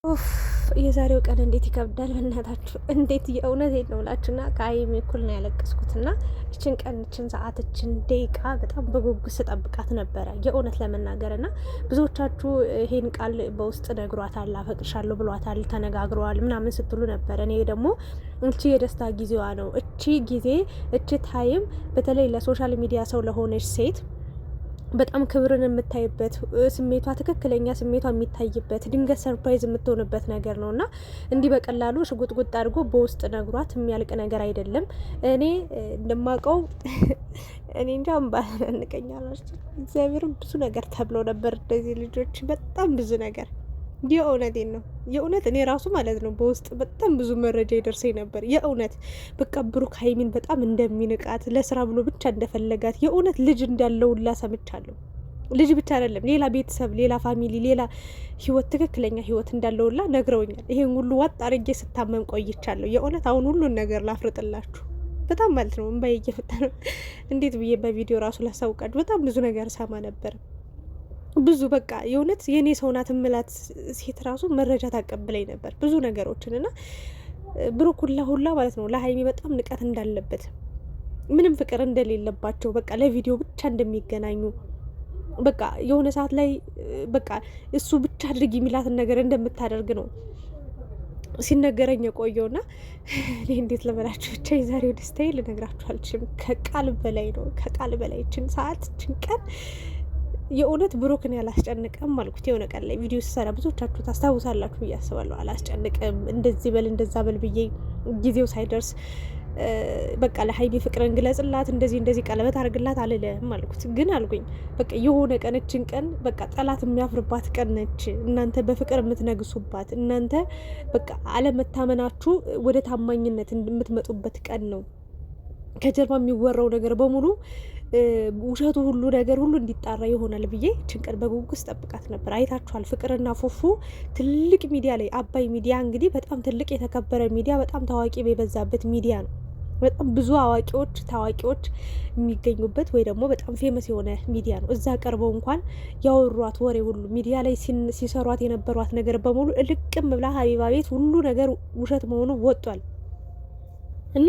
ኡፍ የዛሬው ቀን እንዴት ይከብዳል በእናታችሁ። እንዴት የእውነት ነው ብላችሁና ከሀይሚ እኩል ነው ያለቀስኩትና እችን ቀን እችን ሰዓት እችን ደቂቃ በጣም በጉጉት ስጠብቃት ነበረ የእውነት ለመናገር እና ብዙዎቻችሁ ይሄን ቃል በውስጥ ነግሯታል፣ አፈቅርሻለሁ ብሏታል፣ ተነጋግረዋል ምናምን ስትሉ ነበር። እኔ ደግሞ እቺ የደስታ ጊዜዋ ነው። እቺ ጊዜ እቺ ታይም በተለይ ለሶሻል ሚዲያ ሰው ለሆነች ሴት በጣም ክብርን የምታይበት ስሜቷ ትክክለኛ ስሜቷ የሚታይበት ድንገት ሰርፕራይዝ የምትሆንበት ነገር ነው እና እንዲህ በቀላሉ ሽጉጥጉጥ አድርጎ በውስጥ ነግሯት የሚያልቅ ነገር አይደለም። እኔ እንደማውቀው እኔ እንጃ እንቀኛላችሁ እግዚአብሔርም ብዙ ነገር ተብሎ ነበር እንደዚህ ልጆች በጣም ብዙ ነገር የእውነቴን ነው። የእውነት እኔ ራሱ ማለት ነው በውስጥ በጣም ብዙ መረጃ ይደርሰኝ ነበር። የእውነት በቃ ብሩክ ሀይሚን በጣም እንደሚንቃት ለስራ ብሎ ብቻ እንደፈለጋት የእውነት ልጅ እንዳለውላ ሰምቻለሁ። ልጅ ብቻ አይደለም ሌላ ቤተሰብ፣ ሌላ ፋሚሊ፣ ሌላ ህይወት፣ ትክክለኛ ህይወት እንዳለውላ ነግረውኛል። ይሄን ሁሉ ዋጥ አርጌ ስታመም ቆይቻለሁ። የእውነት አሁን ሁሉን ነገር ላፍርጥላችሁ በጣም ማለት ነው እምባዬ እየፈታ ነው። እንዴት ብዬ በቪዲዮ ራሱ ላሳውቃችሁ። በጣም ብዙ ነገር ሰማ ነበር ብዙ በቃ የእውነት የኔ ሰው ናት እምላት ሴት ራሱ መረጃ ታቀብለኝ ነበር ብዙ ነገሮችን እና ብሩክ ሁላ ማለት ነው ለሀይሚ በጣም ንቀት እንዳለበት ምንም ፍቅር እንደሌለባቸው በቃ ለቪዲዮ ብቻ እንደሚገናኙ በቃ የሆነ ሰዓት ላይ በቃ እሱ ብቻ አድርጊ የሚላትን ነገር እንደምታደርግ ነው ሲነገረኝ የቆየውና እኔ እንዴት ለበላችሁ ብቻ የዛሬው ደስታዬ ልነግራችሁ አልችልም። ከቃል በላይ ነው ከቃል በላይ ችን ሰዓት ችን ቀን የእውነት ብሩክን ያላስጨንቅም አልኩት። የሆነ ቀን ላይ ቪዲዮ ሲሰራ ብዙዎቻችሁ ታስታውሳላችሁ ብዬ አስባለሁ። አላስጨንቅም እንደዚህ በል እንደዛ በል ብዬ ጊዜው ሳይደርስ በቃ ለሀይሚ ፍቅርን ግለጽላት እንደዚህ ቀለበት አድርግላት አልልም አልኩት። ግን አልኩኝ በቃ የሆነ ቀን እችን ቀን በቃ ጠላት የሚያፍርባት ቀን ነች። እናንተ በፍቅር የምትነግሱባት፣ እናንተ በቃ አለመታመናችሁ ወደ ታማኝነት የምትመጡበት ቀን ነው። ከጀርባ የሚወራው ነገር በሙሉ ውሸቱ ሁሉ ነገር ሁሉ እንዲጣራ ይሆናል ብዬ ችንቀን በጉጉስ ጠብቃት ነበር። አይታችኋል። ፍቅርና ፉፉ ትልቅ ሚዲያ ላይ አባይ ሚዲያ እንግዲህ በጣም ትልቅ የተከበረ ሚዲያ፣ በጣም ታዋቂ የበዛበት ሚዲያ ነው። በጣም ብዙ ታዋቂዎች የሚገኙበት ወይ ደግሞ በጣም ፌመስ የሆነ ሚዲያ ነው። እዛ ቀርበው እንኳን ያወሯት ወሬ ሁሉ ሚዲያ ላይ ሲሰሯት የነበሯት ነገር በሙሉ እልቅም ብላ ሀቢባ ቤት ሁሉ ነገር ውሸት መሆኑ ወጧል እና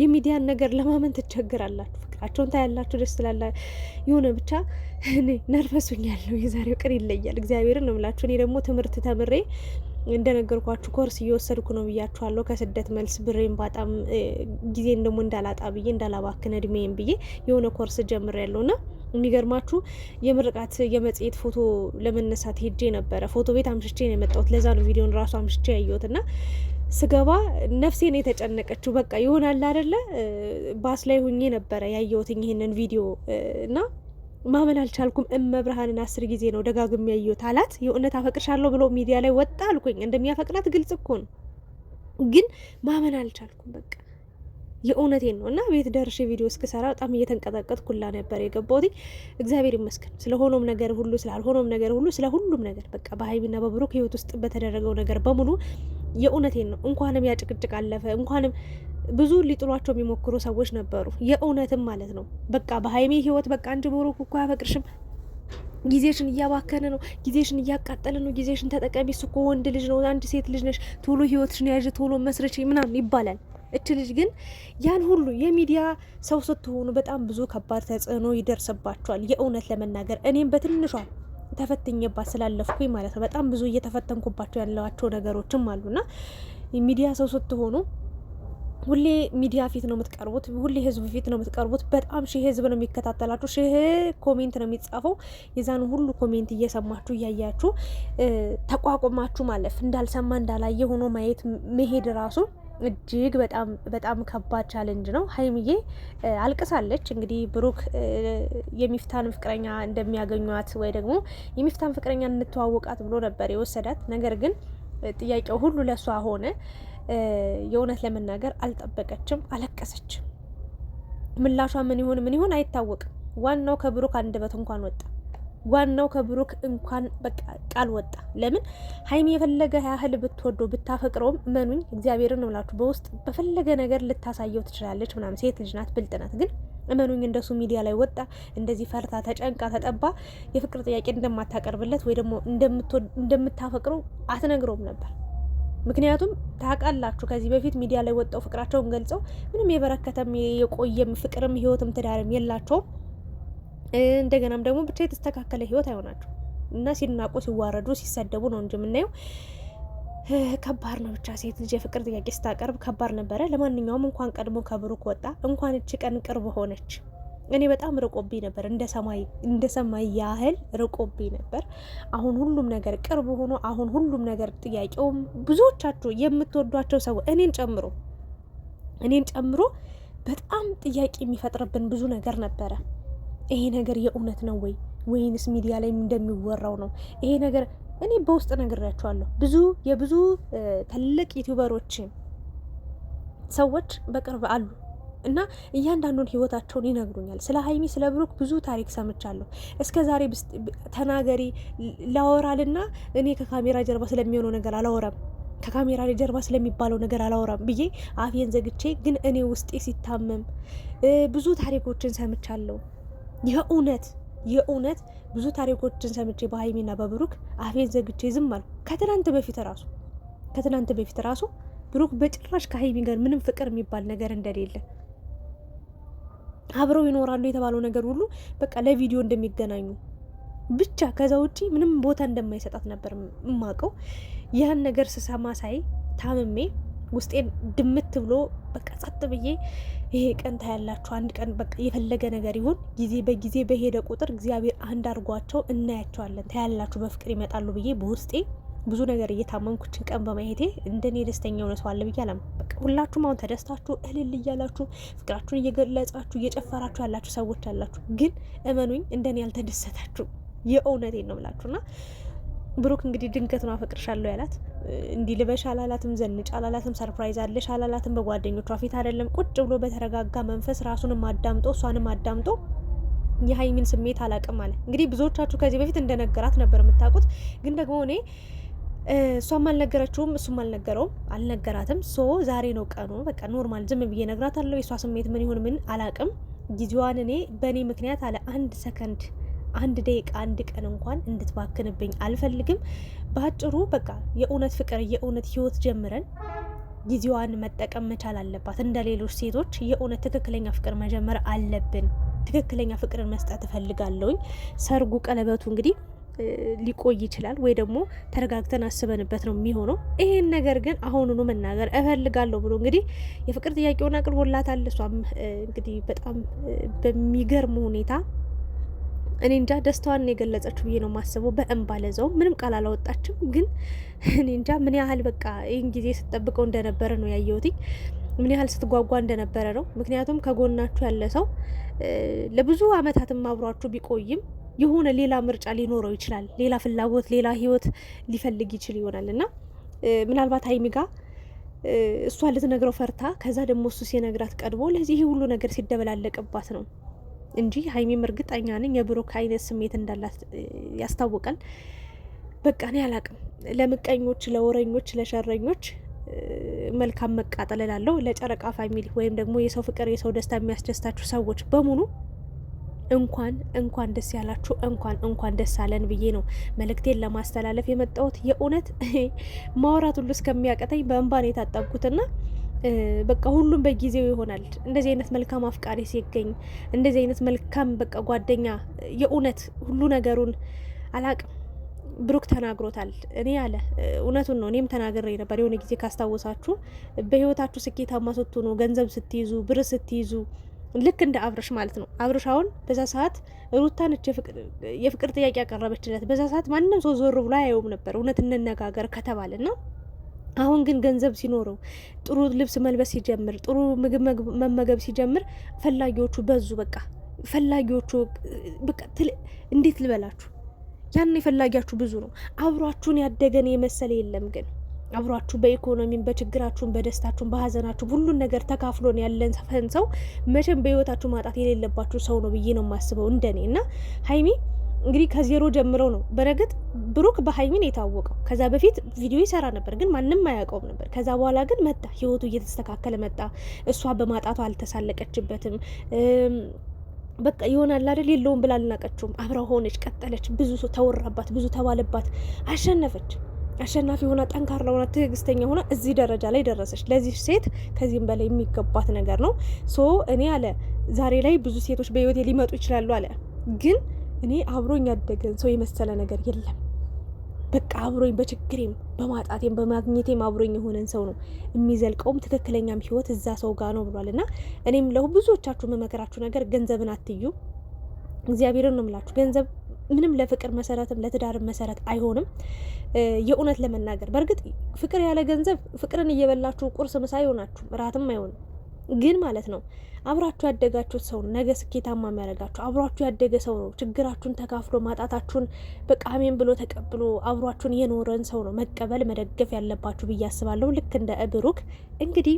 የሚዲያን ነገር ለማመን ትቸግራላችሁ። ፍቅራቸውን ታያላችሁ፣ ደስ ትላላ የሆነ ብቻ እኔ ነርቨሱኝ ያለው የዛሬው ቀን ይለያል። እግዚአብሔርን ነው የምላችሁ። እኔ ደግሞ ትምህርት ተምሬ እንደነገርኳችሁ ኮርስ እየወሰድኩ ነው ብያችኋለሁ። ከስደት መልስ ብሬን በጣም ጊዜን ደግሞ እንዳላጣ ብዬ እንዳላባክን እድሜን ብዬ የሆነ ኮርስ ጀምር ያለውና የሚገርማችሁ የምርቃት የመጽሔት ፎቶ ለመነሳት ሄጄ ነበረ። ፎቶ ቤት አምሽቼ ነው የመጣሁት። ለዛ ነው ቪዲዮን ራሱ አምሽቼ ያየሁትና ስገባ ነፍሴ ነው የተጨነቀችው። በቃ ይሆናል አይደለ ባስ ላይ ሁኜ ነበረ ያየሁትኝ ይሄንን ቪዲዮ እና ማመን አልቻልኩም። እመብርሃንን 10 ጊዜ ነው ደጋግሜ ያየሁት። አላት የእውነት አፈቅርሻለሁ ብሎ ሚዲያ ላይ ወጣ አልኩኝ። እንደሚያፈቅራት ግልጽ እኮ ነው፣ ግን ማመን አልቻልኩም። በቃ የእውነቴን ነው እና ቤት ደርሼ ቪዲዮ እስክሰራ በጣም እየተንቀጠቀጥኩ ሁላ ነበር የገባሁት። እግዚአብሔር ይመስገን ስለሆነም ነገር ሁሉ ስላልሆነም ነገር ሁሉ ስለሁሉም ነገር በቃ በሀይሚና በብሩክ ህይወት ውስጥ በተደረገው ነገር በሙሉ የእውነቴን ነው። እንኳንም ያጭቅጭቅ አለፈ። እንኳንም ብዙ ሊጥሏቸው የሚሞክሩ ሰዎች ነበሩ፣ የእውነትም ማለት ነው። በቃ በሀይሚ ህይወት በቃ አንድ ብሩክ እኮ አያፈቅርሽም፣ ጊዜሽን እያባከነ ነው፣ ጊዜሽን እያቃጠለ ነው፣ ጊዜሽን ተጠቀሚ፣ እሱ እኮ ወንድ ልጅ ነው፣ አንድ ሴት ልጅ ነሽ፣ ቶሎ ህይወትሽን ያዥ፣ ቶሎ መስረች ምናምን ይባላል። እች ልጅ ግን ያን ሁሉ የሚዲያ ሰው ስትሆኑ በጣም ብዙ ከባድ ተጽዕኖ ይደርስባቸዋል። የእውነት ለመናገር እኔም በትንሿ ተፈትኜባት ስላለፍኩኝ ማለት ነው። በጣም ብዙ እየተፈተንኩባቸው ያለዋቸው ነገሮችም አሉና ሚዲያ ሰው ስትሆኑ ሁሌ ሚዲያ ፊት ነው የምትቀርቡት፣ ሁሌ ህዝብ ፊት ነው የምትቀርቡት። በጣም ሺህ ህዝብ ነው የሚከታተላችሁ፣ ሺህ ኮሜንት ነው የሚጻፈው። የዛን ሁሉ ኮሜንት እየሰማችሁ እያያችሁ ተቋቁማችሁ ማለፍ፣ እንዳልሰማ እንዳላየ ሆኖ ማየት መሄድ ራሱ እጅግ በጣም ከባድ ቻሌንጅ ነው። ሀይሚዬ አልቅሳለች። እንግዲህ ብሩክ የሚፍታን ፍቅረኛ እንደሚያገኟት ወይ ደግሞ የሚፍታን ፍቅረኛ እንተዋወቃት ብሎ ነበር የወሰዳት። ነገር ግን ጥያቄው ሁሉ ለሷ ሆነ። የእውነት ለመናገር አልጠበቀችም፣ አለቀሰች። ምላሿ ምን ይሆን አይታወቅም። ዋናው ከብሩክ አንደበት እንኳን ወጣ። ዋናው ከብሩክ እንኳን በቃ ቃል ወጣ። ለምን ሀይሚ የፈለገ ያህል ብትወደው ብታፈቅረውም መኑኝ እግዚአብሔርን ነው ብላችሁ በውስጥ በፈለገ ነገር ልታሳየው ትችላለች ምናምን። ሴት ልጅ ናት፣ ብልጥ ናት። ግን እመኑኝ እንደሱ ሚዲያ ላይ ወጣ እንደዚህ ፈርታ ተጨንቃ ተጠባ የፍቅር ጥያቄ እንደማታቀርብለት ወይ ደግሞ እንደምታፈቅረው አትነግረውም ነበር። ምክንያቱም ታውቃላችሁ ከዚህ በፊት ሚዲያ ላይ ወጣው ፍቅራቸውን ገልጸው ምንም የበረከተም የቆየም ፍቅርም ህይወትም ትዳርም የላቸውም። እንደገናም ደግሞ ብቻ የተስተካከለ ህይወት አይሆናቸው እና ሲናቁ ሲዋረዱ ሲሰደቡ ነው እንጂ የምናየው። ከባድ ነው ብቻ ሴት ልጅ የፍቅር ጥያቄ ስታቀርብ ከባድ ነበረ። ለማንኛውም እንኳን ቀድሞ ከብሩክ ወጣ፣ እንኳን እቺ ቀን ቅርብ ሆነች። እኔ በጣም ርቆብኝ ነበር፣ እንደ ሰማይ ያህል ርቆብኝ ነበር። አሁን ሁሉም ነገር ቅርብ ሆኖ አሁን ሁሉም ነገር ጥያቄውም ብዙዎቻችሁ የምትወዷቸው ሰው እኔን ጨምሮ በጣም ጥያቄ የሚፈጥርብን ብዙ ነገር ነበረ። ይሄ ነገር የእውነት ነው ወይ ወይንስ ሚዲያ ላይ እንደሚወራው ነው? ይሄ ነገር እኔ በውስጥ ነግሬያቸዋለሁ። የብዙ ትልቅ ዩቲዩበሮችን ሰዎች በቅርብ አሉ እና እያንዳንዱን ህይወታቸውን ይነግሩኛል። ስለ ሀይሚ ስለ ብሩክ ብዙ ታሪክ ሰምቻለሁ። እስከ ዛሬ ተናገሪ ላወራልና እኔ ከካሜራ ጀርባ ስለሚሆነው ነገር አላወራም፣ ከካሜራ ጀርባ ስለሚባለው ነገር አላወራም ብዬ አፌን ዘግቼ፣ ግን እኔ ውስጤ ሲታመም ብዙ ታሪኮችን ሰምቻለሁ። የእውነት ብዙ ታሪኮችን ሰምቼ በሀይሚና በብሩክ አፌን ዘግቼ ዝም አልኩ። ከትናንት በፊት ራሱ ብሩክ በጭራሽ ከሀይሚ ጋር ምንም ፍቅር የሚባል ነገር እንደሌለ አብረው ይኖራሉ የተባለው ነገር ሁሉ በቃ ለቪዲዮ እንደሚገናኙ ብቻ፣ ከዛ ውጪ ምንም ቦታ እንደማይሰጣት ነበር የማውቀው። ያን ነገር ስሰማ ሳይ ታምሜ ውስጤን ድምት ብሎ በቃ ጸጥ ብዬ ይሄ ቀን ታያላችሁ፣ አንድ ቀን በቃ የፈለገ ነገር ይሁን ጊዜ በሄደ ቁጥር እግዚአብሔር አንድ አድርጓቸው እናያቸዋለን፣ ታያላችሁ፣ በፍቅር ይመጣሉ ብዬ በውስጤ ብዙ ነገር እየታመንኩችን ቀን በማየቴ እንደኔ ደስተኛ ሆነ ሰው አለ ብዬ አላም። በቃ ሁላችሁም አሁን ተደስታችሁ እልል እያላችሁ ፍቅራችሁን እየገለጻችሁ እየጨፈራችሁ ያላችሁ ሰዎች አላችሁ። ግን እመኑኝ እንደኔ ያልተደሰታችሁ የእውነቴን ነው ብላችሁና ብሩክ እንግዲህ ድንገት ነው አፈቅርሻለሁ ያላት። እንዲህ ልበሽ አላላትም፣ ዘንጭ አላላትም፣ ሰርፕራይዝ አለሽ አላላትም። በጓደኞቿ ፊት አይደለም፣ ቁጭ ብሎ በተረጋጋ መንፈስ ራሱንም አዳምጦ እሷንም አዳምጦ የሀይሚን ስሜት አላቅም አለ። እንግዲህ ብዙዎቻችሁ ከዚህ በፊት እንደነገራት ነበር የምታውቁት። ግን ደግሞ እኔ እሷም አልነገረችውም እሱም አልነገራትም። ዛሬ ነው ቀኑ። በቃ ኖርማል ዝም ብዬ ነግራታለሁ። የእሷ ስሜት ምን ይሁን ምን አላቅም። ጊዜዋን እኔ በእኔ ምክንያት አለ 1 ሰከንድ 1 ደቂቃ 1 ቀን እንኳን እንድትባክንብኝ አልፈልግም። በአጭሩ በቃ የእውነት ፍቅር የእውነት ህይወት ጀምረን ጊዜዋን መጠቀም መቻል አለባት። እንደ ሌሎች ሴቶች የእውነት ትክክለኛ ፍቅር መጀመር አለብን። ትክክለኛ ፍቅርን መስጠት እፈልጋለሁኝ። ሰርጉ ቀለበቱ እንግዲህ ሊቆይ ይችላል ወይ ደግሞ ተረጋግተን አስበንበት ነው የሚሆነው። ይሄን ነገር ግን አሁኑኑ መናገር እፈልጋለሁ ብሎ እንግዲህ የፍቅር ጥያቄውን አቅርቦላታል። እሷም እንግዲህ በጣም በሚገርም ሁኔታ እኔ እንጃ ደስታዋን የገለጸችው ብዬ ነው የማስበው። በእንባ ለዛው ምንም ቃል አላወጣችም። ግን እኔ እንጃ ምን ያህል በቃ ይህን ጊዜ ስትጠብቀው እንደነበረ ነው ያየሁት። ምን ያህል ስትጓጓ እንደነበረ ነው። ምክንያቱም ከጎናችሁ ያለ ሰው ለብዙ አመታትም አብሯችሁ ቢቆይም የሆነ ሌላ ምርጫ ሊኖረው ይችላል። ሌላ ፍላጎት፣ ሌላ ህይወት ሊፈልግ ይችል ይሆናል እና ምናልባት ሀይሚ ጋ እሷ ልትነግረው ፈርታ ከዛ ደግሞ እሱ ሲነግራት ቀድሞ ለዚህ ሁሉ ነገር ሲደበላለቅባት ነው እንጂ ሀይሚም እርግጠኛ ነኝ የብሩክ አይነት ስሜት እንዳላት ያስታውቃል። በቃ እኔ አላቅም። ለምቀኞች፣ ለወረኞች፣ ለሸረኞች መልካም መቃጠል እላለሁ። ለጨረቃ ፋሚሊ ወይም ደግሞ የሰው ፍቅር የሰው ደስታ የሚያስደስታችሁ ሰዎች በሙሉ እንኳን ደስ ያላችሁ፣ እንኳን ደስ አለን ብዬ ነው መልእክቴን ለማስተላለፍ የመጣሁት። የእውነት ማውራት ሁሉ እስከሚያቀተኝ በእንባን የታጠብኩትና በቃ ሁሉም በጊዜው ይሆናል። እንደዚህ አይነት መልካም አፍቃሪ ሲገኝ፣ እንደዚህ አይነት መልካም በቃ ጓደኛ፣ የእውነት ሁሉ ነገሩን አላቅም። ብሩክ ተናግሮታል። እኔ ያለ እውነቱን ነው። እኔም ተናግሬ ነበር የሆነ ጊዜ ካስታወሳችሁ። በህይወታችሁ ስኬታማ ስትሆኑ፣ ገንዘብ ስትይዙ፣ ብር ስትይዙ ልክ እንደ አብርሽ ማለት ነው። አብርሽ አሁን በዛ ሰዓት ሩታን የፍቅር ጥያቄ ያቀረበችለት በዛ ሰዓት ማንም ሰው ዞር ብሎ አያየውም ነበር፣ እውነት እንነጋገር ከተባለ ነው። አሁን ግን ገንዘብ ሲኖረው፣ ጥሩ ልብስ መልበስ ሲጀምር፣ ጥሩ ምግብ መመገብ ሲጀምር ፈላጊዎቹ በዙ። በቃ ፈላጊዎቹ በቃ እንዴት ልበላችሁ፣ ያን የፈላጊያችሁ ብዙ ነው። አብሯችሁን ያደገን የመሰለ የለም። ግን አብሯችሁ በኢኮኖሚም፣ በችግራችሁም፣ በደስታችሁም፣ በሀዘናችሁም ሁሉን ነገር ተካፍሎን ያለን ሰው መቼም በህይወታችሁ ማጣት የሌለባችሁ ሰው ነው ብዬ ነው የማስበው እንደኔ። እና ሀይሚ እንግዲህ ከዜሮ ጀምረው ነው። በረግጥ ብሩክ በሀይሚን የታወቀው ከዛ በፊት ቪዲዮ ይሰራ ነበር፣ ግን ማንም አያውቀውም ነበር። ከዛ በኋላ ግን መጣ፣ ህይወቱ እየተስተካከለ መጣ። እሷ በማጣቷ አልተሳለቀችበትም። በቃ ይሆናል አይደል የለውም ብላ አልናቀችውም። አብራ ሆነች፣ ቀጠለች። ብዙ ተወራባት፣ ብዙ ተባለባት፣ አሸነፈች። አሸናፊ ሆና ጠንካራ ሆና ትዕግስተኛ ሆና እዚህ ደረጃ ላይ ደረሰች። ለዚህ ሴት ከዚህም በላይ የሚገባት ነገር ነው። ሶ እኔ አለ ዛሬ ላይ ብዙ ሴቶች በህይወቴ ሊመጡ ይችላሉ አለ፣ ግን እኔ አብሮኝ ያደገን ሰው የመሰለ ነገር የለም። በቃ አብሮኝ በችግሬም በማጣቴም በማግኘቴም አብሮኝ የሆነን ሰው ነው የሚዘልቀውም ትክክለኛም ህይወት እዛ ሰው ጋር ነው ብሏል። እና እኔም ብዙዎቻችሁ የምመክራችሁ ነገር ገንዘብን አትዩ። እግዚአብሔርን ነው የምላችሁ። ገንዘብ ምንም ለፍቅር መሰረትም ለትዳር መሰረት አይሆንም። የእውነት ለመናገር በእርግጥ ፍቅር ያለ ገንዘብ ፍቅርን እየበላችሁ ቁርስ ምሳ አይሆናችሁ፣ እራትም አይሆንም። ግን ማለት ነው አብራችሁ ያደጋችሁት ሰው ነው ነገ ስኬታማ የሚያደርጋችሁ። አብሯችሁ ያደገ ሰው ነው ችግራችሁን ተካፍሎ ማጣታችሁን በቃ አሜን ብሎ ተቀብሎ አብሯችሁን የኖረን ሰው ነው መቀበል መደገፍ ያለባችሁ ብዬ አስባለሁ። ልክ እንደ ብሩክ እንግዲህ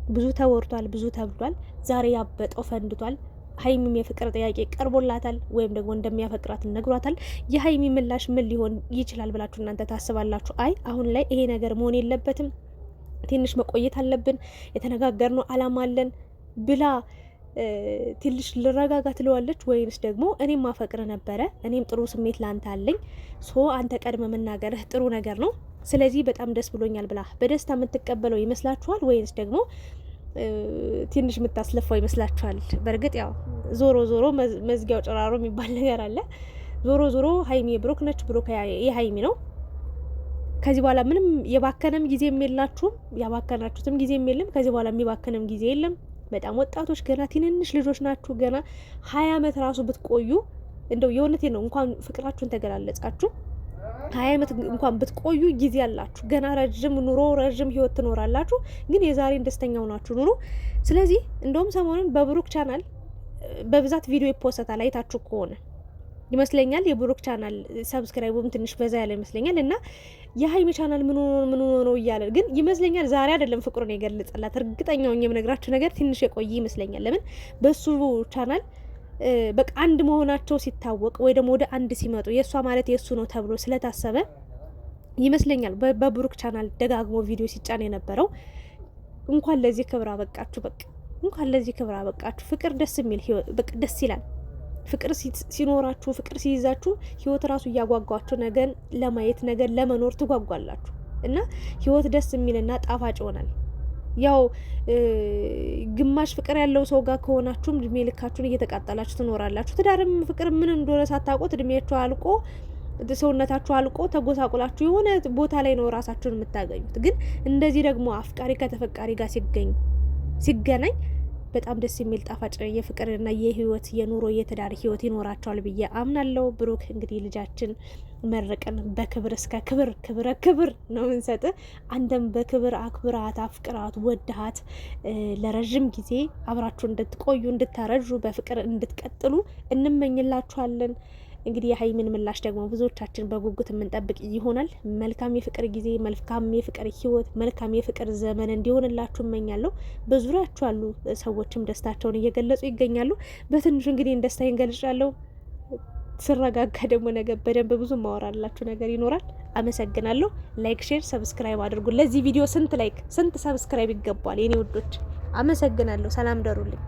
ብዙ ተወርቷል፣ ብዙ ተብሏል። ዛሬ ያበጠው ፈንድቷል። ሀይሚም የፍቅር ጥያቄ ቀርቦላታል፣ ወይም ደግሞ እንደሚያፈቅራት ነግሯታል። የሀይሚ ምላሽ ምን ሊሆን ይችላል ብላችሁ እናንተ ታስባላችሁ? አይ አሁን ላይ ይሄ ነገር መሆን የለበትም፣ ትንሽ መቆየት አለብን፣ የተነጋገርነው አላማ አለን ብላ ትንሽ ልረጋጋ ትለዋለች? ወይንስ ደግሞ እኔም ማፈቅር ነበረ፣ እኔም ጥሩ ስሜት ላንተ አለኝ፣ ሶ አንተ ቀድመ መናገርህ ጥሩ ነገር ነው፣ ስለዚህ በጣም ደስ ብሎኛል ብላ በደስታ የምትቀበለው ይመስላችኋል? ወይንስ ደግሞ ትንሽ የምታስለፋው ይመስላችኋል? በእርግጥ ያው ዞሮ ዞሮ መዝጊያው ጭራሮ የሚባል ነገር አለ። ዞሮ ዞሮ ሀይሚ የብሩክ ነች፣ ብሩክ የሀይሚ ነው። ከዚህ በኋላ ምንም የባከነም ጊዜም የላችሁም፣ ያባከናችሁትም ጊዜም የለም። ከዚህ በኋላ የሚባከንም ጊዜ የለም። በጣም ወጣቶች ገና ትንንሽ ልጆች ናችሁ። ገና 20 ዓመት ራሱ ብትቆዩ እንደው የእውነቴ ነው እንኳን ፍቅራችሁን ተገላለጻችሁ 20 ዓመት እንኳን ብትቆዩ ጊዜ አላችሁ። ገና ረጅም ኑሮ ረጅም ህይወት ትኖራላችሁ። ግን የዛሬን ደስተኛው ናችሁ ኑሮ። ስለዚህ እንደውም ሰሞኑን በብሩክ ቻናል በብዛት ቪዲዮ ይፖሰታል፣ አይታችሁ ከሆነ ይመስለኛል። የብሩክ ቻናል ሰብስክራይቡም ትንሽ በዛ ያለ ይመስለኛል። እና የሀይሚ ቻናል ምን ሆኖ እያለ ግን ይመስለኛል ዛሬ አይደለም ፍቅሩን የገለጸላት። እርግጠኛው የምነግራችሁ ነገር ትንሽ የቆየ ይመስለኛል። ለምን በሱ ቻናል በቃ አንድ መሆናቸው ሲታወቅ ወይ ደግሞ ወደ አንድ ሲመጡ የእሷ ማለት የእሱ ነው ተብሎ ስለታሰበ ይመስለኛል በብሩክ ቻናል ደጋግሞ ቪዲዮ ሲጫን የነበረው። እንኳን ለዚህ ክብር አበቃችሁ፣ በቃ እንኳን ለዚህ ክብር አበቃችሁ። ፍቅር ደስ የሚል በቃ ደስ ይላል። ፍቅር ሲኖራችሁ ፍቅር ሲይዛችሁ ህይወት ራሱ እያጓጓችሁ ነገን ለማየት ነገን ለመኖር ትጓጓላችሁ። እና ህይወት ደስ የሚልና ጣፋጭ ይሆናል። ያው ግማሽ ፍቅር ያለው ሰው ጋር ከሆናችሁም እድሜ ልካችሁን እየተቃጠላችሁ ትኖራላችሁ። ትዳርም ፍቅር ምን እንደሆነ ሳታውቁት እድሜያችሁ አልቆ ሰውነታችሁ አልቆ ተጎሳቁላችሁ የሆነ ቦታ ላይ ነው ራሳችሁን የምታገኙት። ግን እንደዚህ ደግሞ አፍቃሪ ከተፈቃሪ ጋር ሲገናኝ በጣም ደስ የሚል ጣፋጭ የፍቅርና የህይወት የኑሮ የትዳር ህይወት ይኖራቸዋል ብዬ አምናለሁ። ብሩክ እንግዲህ ልጃችን መረቀን በክብር እስከ ክብር ነው እንሰጥ። አንተም በክብር አክብራት፣ አፍቅራት፣ ወድሃት ለረጅም ጊዜ አብራችሁ እንድትቆዩ እንድታረጁ በፍቅር እንድትቀጥሉ እንመኝላችኋለን። እንግዲህ የሀይሚን ምላሽ ደግሞ ብዙዎቻችን በጉጉት የምንጠብቅ ይሆናል። መልካም የፍቅር ጊዜ፣ መልካም የፍቅር ህይወት፣ መልካም የፍቅር ዘመን እንዲሆንላችሁ እመኛለሁ። በዙሪያችሁ ያሉ ሰዎችም ደስታቸውን እየገለጹ ይገኛሉ። በትንሹ እንግዲህ ደስታዬን ገልጫለሁ። ስረጋጋ ደግሞ ነገ በደንብ ብዙ ማወራላችሁ ነገር ይኖራል። አመሰግናለሁ። ላይክ፣ ሼር፣ ሰብስክራይብ አድርጉ። ለዚህ ቪዲዮ ስንት ላይክ ስንት ሰብስክራይብ ይገባል የኔ ውዶች? አመሰግናለሁ። ሰላም ደሩልኝ።